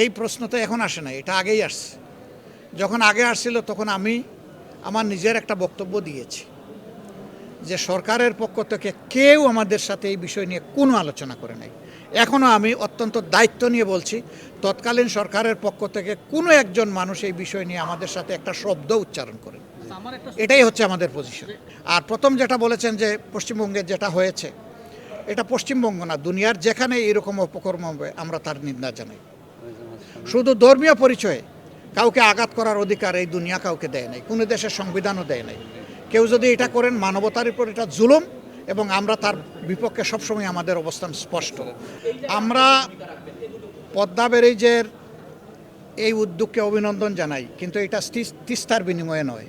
এই প্রশ্ন তো এখন আসে না, এটা আগেই আসছে। যখন আগে আসছিল তখন আমি আমার নিজের একটা বক্তব্য দিয়েছি যে সরকারের পক্ষ থেকে কেউ আমাদের সাথে এই বিষয় নিয়ে কোনো আলোচনা করে নাই। এখনও আমি অত্যন্ত দায়িত্ব নিয়ে বলছি, তৎকালীন সরকারের পক্ষ থেকে কোনো একজন মানুষ এই বিষয় নিয়ে আমাদের সাথে একটা শব্দ উচ্চারণ করেন। এটাই হচ্ছে আমাদের পজিশন। আর প্রথম যেটা বলেছেন যে পশ্চিমবঙ্গে যেটা হয়েছে, এটা পশ্চিমবঙ্গ না, দুনিয়ার যেখানে এরকম অপকর্ম হবে আমরা তার নিন্দা জানাই। শুধু ধর্মীয় পরিচয়ে কাউকে আঘাত করার অধিকার এই দুনিয়া কাউকে দেয় নাই, কোনো দেশের সংবিধানও দেয় নাই। কেউ যদি এটা করেন মানবতার উপর এটা জুলুম, এবং আমরা তার বিপক্ষে সবসময় আমাদের অবস্থান স্পষ্ট। আমরা পদ্মা ব্যারেজের এই উদ্যোগকে অভিনন্দন জানাই, কিন্তু এটা তিস্তার বিনিময়ে নয়।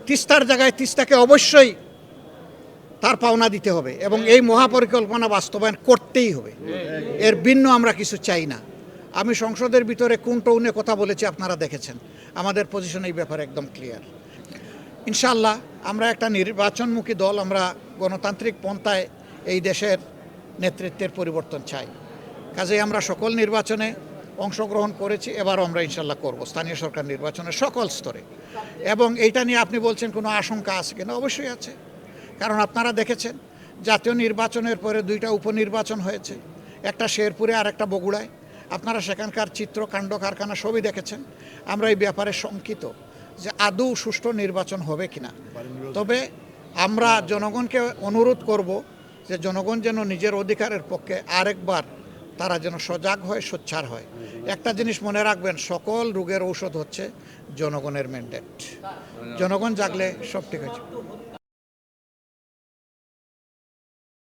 তিস্তার জায়গায় তিস্তাকে অবশ্যই তার পাওনা দিতে হবে এবং এই মহাপরিকল্পনা বাস্তবায়ন করতেই হবে। এর ভিন্ন আমরা কিছু চাই না। আমি সংসদের ভিতরে কোন টোনে কথা বলেছি আপনারা দেখেছেন। আমাদের পজিশন এই ব্যাপারে একদম ক্লিয়ার। ইনশাআল্লাহ আমরা একটা নির্বাচনমুখী দল, আমরা গণতান্ত্রিক পন্থায় এই দেশের নেতৃত্বের পরিবর্তন চাই। কাজেই আমরা সকল নির্বাচনে অংশগ্রহণ করেছি, এবারও আমরা ইনশাআল্লাহ করব স্থানীয় সরকার নির্বাচনের সকল স্তরে। এবং এইটা নিয়ে আপনি বলছেন কোনো আশঙ্কা আছে কিনা, অবশ্যই আছে। কারণ আপনারা দেখেছেন জাতীয় নির্বাচনের পরে 2টা উপনির্বাচন হয়েছে, একটা শেরপুরে আর একটা বগুড়ায়। আপনারা সেখানকার চিত্র, কাণ্ড, কারখানা সবই দেখেছেন। আমরা এই ব্যাপারে শঙ্কিত যে আদৌ সুষ্ঠু নির্বাচন হবে কিনা। তবে আমরা জনগণকে অনুরোধ করব যে জনগণ যেন নিজের অধিকারের পক্ষে আরেকবার তারা যেন সজাগ হয়, সোচ্চার হয়। একটা জিনিস মনে রাখবেন, সকল রোগের ঔষধ হচ্ছে জনগণের ম্যান্ডেট। জনগণ জাগলে সব ঠিক আছে।